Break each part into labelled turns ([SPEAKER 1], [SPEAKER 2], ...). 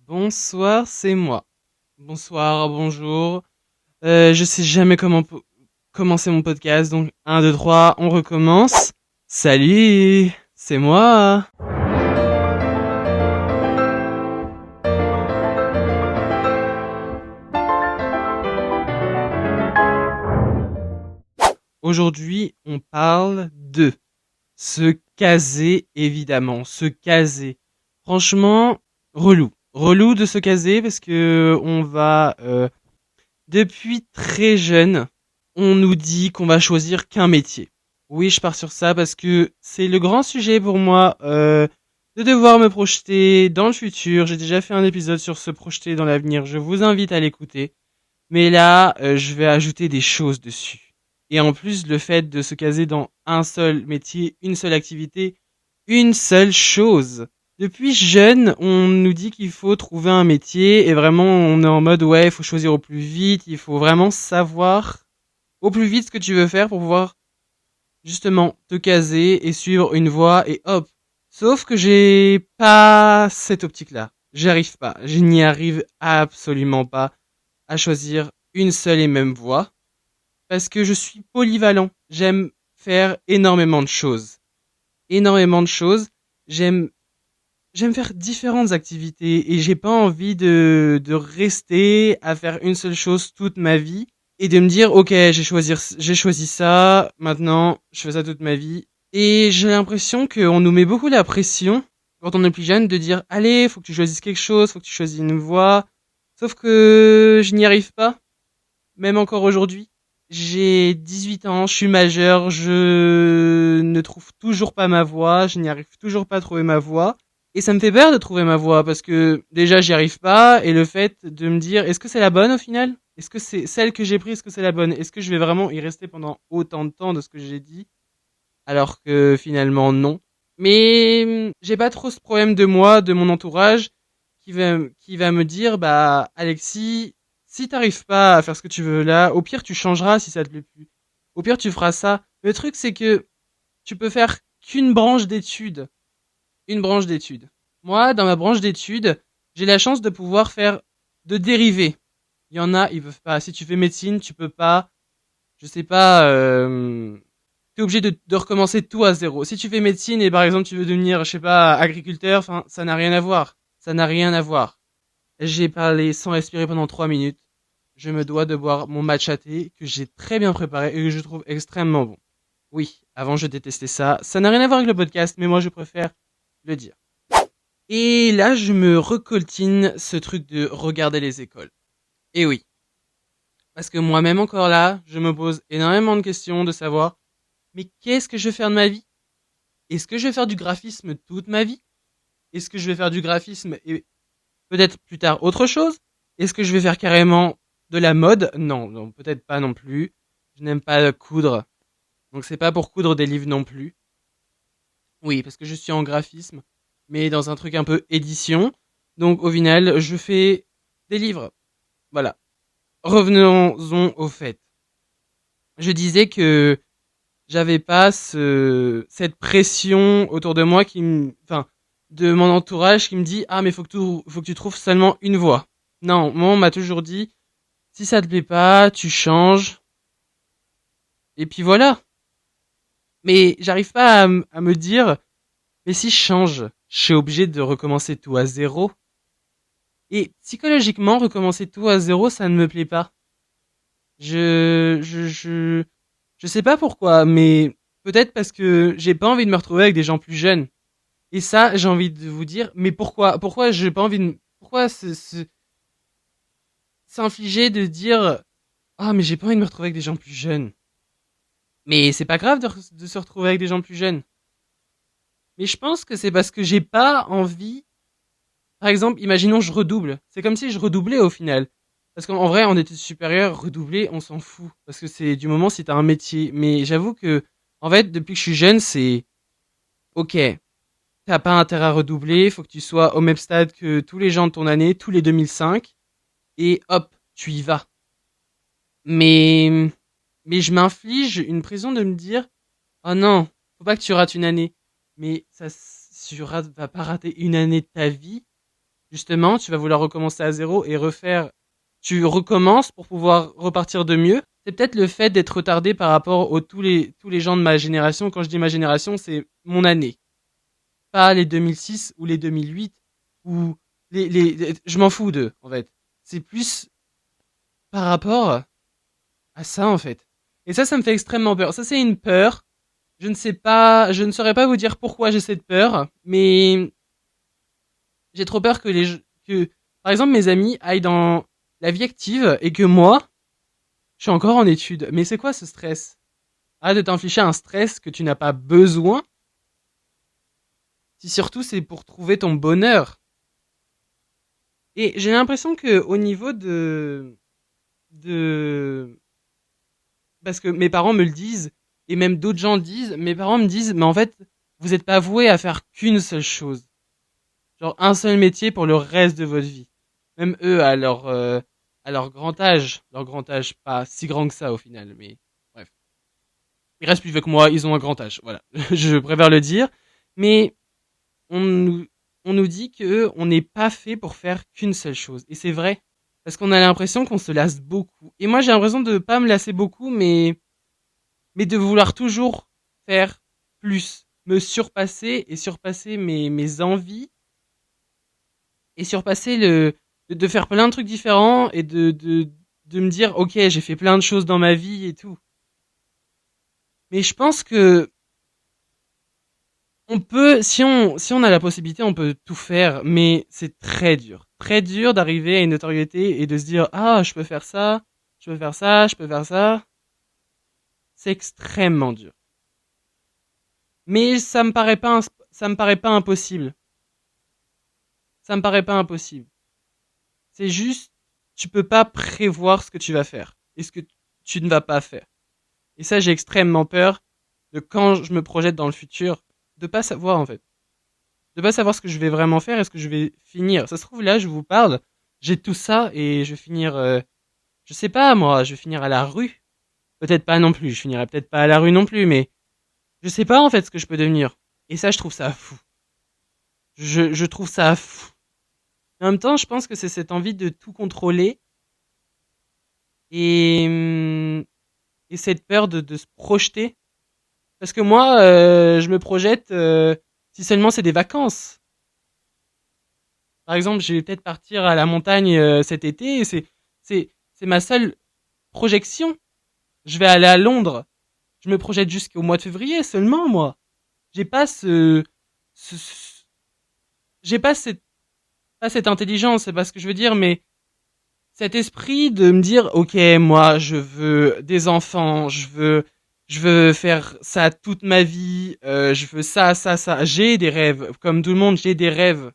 [SPEAKER 1] Bonsoir, c'est moi. Bonsoir, bonjour. Je sais jamais comment commencer mon podcast, donc un, 2, 3, on recommence. Salut, c'est moi. Aujourd'hui, on parle de se caser, évidemment, se caser. Franchement, relou. Relou de se caser parce que depuis très jeune, on nous dit qu'on va choisir qu'un métier. Oui, je pars sur ça parce que c'est le grand sujet pour moi de devoir me projeter dans le futur. J'ai déjà fait un épisode sur se projeter dans l'avenir. Je vous invite à l'écouter. Mais là, je vais ajouter des choses dessus. Et en plus, le fait de se caser dans un seul métier, une seule activité, une seule chose. Depuis jeune, on nous dit qu'il faut trouver un métier et vraiment on est en mode ouais, il faut choisir au plus vite, il faut vraiment savoir au plus vite ce que tu veux faire pour pouvoir justement te caser et suivre une voie et hop. Sauf que j'ai pas cette optique-là. J'y arrive pas. Je n'y arrive absolument pas à choisir une seule et même voie parce que je suis polyvalent. J'aime faire énormément de choses. Énormément de choses. J'aime J'aime faire différentes activités et j'ai pas envie de rester à faire une seule chose toute ma vie et de me dire ok j'ai choisi ça, maintenant je fais ça toute ma vie. Et j'ai l'impression qu'on nous met beaucoup la pression quand on est plus jeune de dire allez faut que tu choisisses quelque chose, faut que tu choisisses une voie. Sauf que je n'y arrive pas, même encore aujourd'hui. J'ai 18 ans, je suis majeur, je ne trouve toujours pas ma voie, je n'y arrive toujours pas à trouver ma voie. Et ça me fait peur de trouver ma voie parce que déjà j'y arrive pas et le fait de me dire est-ce que c'est la bonne au final? Est-ce que c'est celle que j'ai prise, est-ce que c'est la bonne? Est-ce que je vais vraiment y rester pendant autant de temps de ce que j'ai dit alors que finalement non. Mais j'ai pas trop ce problème de moi, de mon entourage qui va me dire bah Alexis, si t'arrives pas à faire ce que tu veux là, au pire tu changeras si ça te plaît plus. Au pire tu feras ça. Le truc c'est que tu peux faire qu'une branche d'études, une branche d'études. Moi, dans ma branche d'études, j'ai la chance de pouvoir faire de dérivés. Il y en a, ils peuvent pas. Si tu fais médecine, tu peux pas. Je sais pas. T'es obligé de recommencer tout à zéro. Si tu fais médecine et par exemple tu veux devenir, je sais pas, agriculteur, enfin, ça n'a rien à voir. Ça n'a rien à voir. J'ai parlé sans respirer pendant 3 minutes. Je me dois de boire mon matcha thé que j'ai très bien préparé et que je trouve extrêmement bon. Oui, avant je détestais ça. Ça n'a rien à voir avec le podcast, mais moi je préfère le dire. Et là, je me recoltine ce truc de regarder les écoles. Et oui, parce que moi-même encore là, je me pose énormément de questions de savoir, mais qu'est-ce que je vais faire de ma vie? Est-ce que je vais faire du graphisme toute ma vie? Est-ce que je vais faire du graphisme et peut-être plus tard autre chose? Est-ce que je vais faire carrément de la mode? Non, non, peut-être pas non plus. Je n'aime pas coudre, donc c'est pas pour coudre des livres non plus. Oui, parce que je suis en graphisme, mais dans un truc un peu édition. Donc au final, je fais des livres. Voilà. Revenons-en au fait. Je disais que j'avais pas cette pression autour de moi enfin, de mon entourage qui me dit, ah, mais faut que tu trouves seulement une voie. Non, moi, on m'a toujours dit, si ça te plaît pas, tu changes. Et puis voilà. Mais j'arrive pas à me dire, mais si je change, je suis obligé de recommencer tout à zéro. Et psychologiquement, recommencer tout à zéro, ça ne me plaît pas. Je, je, je, je sais pas pourquoi, mais peut-être parce que j'ai pas envie de me retrouver avec des gens plus jeunes. Et ça, j'ai envie de vous dire, mais pourquoi j'ai pas envie de, pourquoi s'infliger de dire, ah, mais j'ai pas envie de me retrouver avec des gens plus jeunes. Mais c'est pas grave de se retrouver avec des gens plus jeunes. Mais je pense que c'est parce que j'ai pas envie. Par exemple, imaginons je redouble. C'est comme si je redoublais au final. Parce qu'en vrai, en études supérieures, redoubler, on s'en fout. Parce que c'est du moment si t'as un métier. Mais j'avoue que, en fait, depuis que je suis jeune, c'est ok. T'as pas intérêt à redoubler. Faut que tu sois au même stade que tous les gens de ton année, tous les 2005. Et hop, tu y vas. Mais, mais je m'inflige une pression de me dire, oh non, faut pas que tu rates une année. Mais ça, vas pas rater une année de ta vie justement, tu vas vouloir recommencer à zéro et refaire. Tu recommences pour pouvoir repartir de mieux. C'est peut-être le fait d'être retardé par rapport aux tous les gens de ma génération. Quand je dis ma génération, c'est mon année, pas les 2006 ou les 2008 ou je m'en fous d'eux en fait. C'est plus par rapport à ça en fait. Et ça me fait extrêmement peur. Ça c'est une peur. Je ne sais pas, je ne saurais pas vous dire pourquoi j'ai cette peur, mais j'ai trop peur que, par exemple, mes amis aillent dans la vie active et que moi, je suis encore en études. Mais c'est quoi ce stress? Arrête de t'infliger un stress que tu n'as pas besoin, si surtout c'est pour trouver ton bonheur. Et j'ai l'impression que au niveau de, parce que mes parents me le disent, et même d'autres gens disent, mes parents me disent, mais en fait, vous n'êtes pas voué à faire qu'une seule chose. Genre un seul métier pour le reste de votre vie. Même eux, à leur grand âge, pas si grand que ça au final, mais bref. Ils restent plus vieux que moi, ils ont un grand âge, voilà. Je préfère le dire. Mais on nous, on nous dit que on n'est pas fait pour faire qu'une seule chose. Et c'est vrai. Parce qu'on a l'impression qu'on se lasse beaucoup. Et moi, j'ai l'impression de pas me lasser beaucoup, mais de vouloir toujours faire plus. Me surpasser et surpasser mes envies et surpasser de faire plein de trucs différents et de me dire ok j'ai fait plein de choses dans ma vie et tout, mais je pense que on peut si on a la possibilité on peut tout faire, mais c'est très dur d'arriver à une notoriété et de se dire ah je peux faire ça, je peux faire ça, je peux faire ça. C'est extrêmement dur, mais ça me paraît pas impossible. Ça me paraît pas impossible. C'est juste, tu peux pas prévoir ce que tu vas faire et ce que tu ne vas pas faire. Et ça, j'ai extrêmement peur de quand je me projette dans le futur, de pas savoir en fait. De pas savoir ce que je vais vraiment faire et ce que je vais finir. Ça se trouve là, je vous parle, j'ai tout ça et je vais finir, je sais pas moi, je vais finir à la rue. Peut-être pas non plus, je finirai peut-être pas à la rue non plus, mais je sais pas en fait ce que je peux devenir. Et ça, je trouve ça fou. Je trouve ça fou. En même temps, je pense que c'est cette envie de tout contrôler et, et cette peur de se projeter. Parce que moi, je me projette si seulement c'est des vacances. Par exemple, je vais peut-être partir à la montagne cet été. Et c'est ma seule projection. Je vais aller à Londres. Je me projette jusqu'au mois de février seulement, moi. J'ai pas j'ai pas cette intelligence, c'est pas ce que je veux dire, mais cet esprit de me dire ok moi je veux des enfants, je veux faire ça toute ma vie, je veux ça, j'ai des rêves comme tout le monde, j'ai des rêves,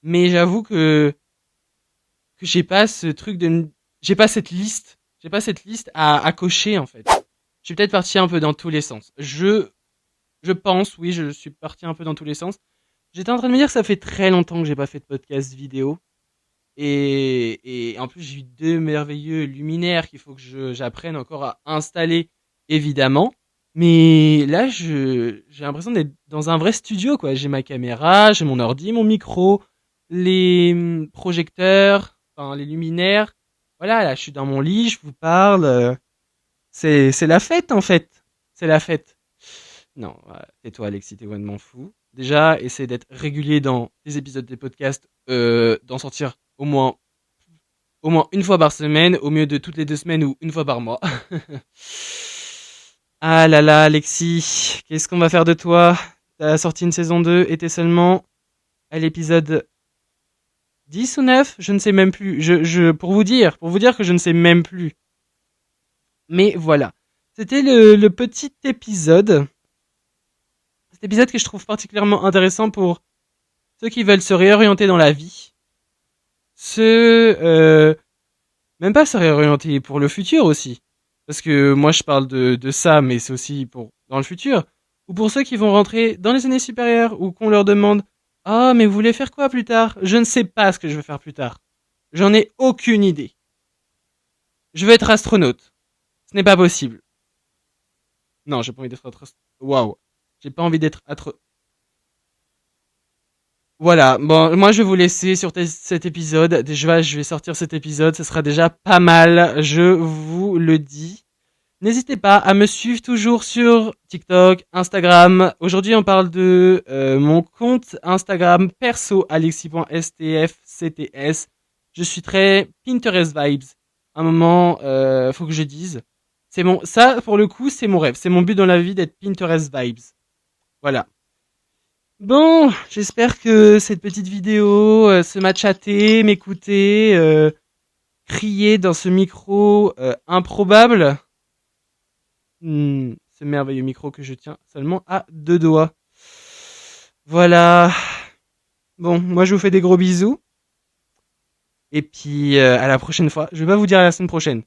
[SPEAKER 1] mais j'avoue que j'ai pas cette liste à cocher en fait. Je suis peut-être parti un peu dans tous les sens. Je pense, oui, je suis parti un peu dans tous les sens. J'étais en train de me dire que ça fait très longtemps que j'ai pas fait de podcast vidéo. Et en plus, j'ai eu deux merveilleux luminaires qu'il faut que j'apprenne encore à installer, évidemment. Mais là, j'ai l'impression d'être dans un vrai studio, quoi. J'ai ma caméra, j'ai mon ordi, mon micro, les projecteurs, enfin, les luminaires. Voilà, là, je suis dans mon lit, je vous parle. C'est la fête, en fait. C'est la fête. Non, tais-toi, Alexis, t'es m'en fous. Déjà, essaie d'être régulier dans les épisodes des podcasts, d'en sortir au moins une fois par semaine, au mieux de toutes les 2 semaines ou une fois par mois. Ah là là, Alexis, qu'est-ce qu'on va faire de toi? T'as sorti une saison 2 et t'es seulement à l'épisode 10 ou 9? Je ne sais même plus. Pour vous dire que je ne sais même plus. Mais voilà. C'était le petit épisode. Cet épisode que je trouve particulièrement intéressant pour ceux qui veulent se réorienter dans la vie. Même pas se réorienter pour le futur aussi. Parce que moi je parle de ça, mais c'est aussi pour dans le futur. Ou pour ceux qui vont rentrer dans les années supérieures, ou qu'on leur demande ah, mais vous voulez faire quoi plus tard? Je ne sais pas ce que je veux faire plus tard. J'en ai aucune idée. Je veux être astronaute. Ce n'est pas possible. Non, j'ai pas envie d'être astronaute. Waouh. J'ai pas envie d'être Voilà, bon, moi je vais vous laisser sur cet épisode. Déjà, je vais sortir cet épisode, ce sera déjà pas mal, je vous le dis. N'hésitez pas à me suivre toujours sur TikTok, Instagram. Aujourd'hui, on parle de mon compte Instagram perso, alexis.stfcts. Je suis très Pinterest vibes. Un moment, faut que je dise. Ça, pour le coup, c'est mon rêve. C'est mon but dans la vie d'être Pinterest vibes. Voilà. Bon, j'espère que cette petite vidéo, ce match chatter, m'écouter, crier dans ce micro improbable, ce merveilleux micro que je tiens seulement à 2 doigts. Voilà. Bon, moi je vous fais des gros bisous. Et puis à la prochaine fois. Je vais pas vous dire à la semaine prochaine.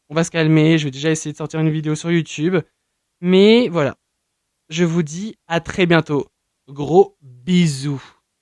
[SPEAKER 1] On va se calmer. Je vais déjà essayer de sortir une vidéo sur YouTube. Mais voilà. Je vous dis à très bientôt. Gros bisous.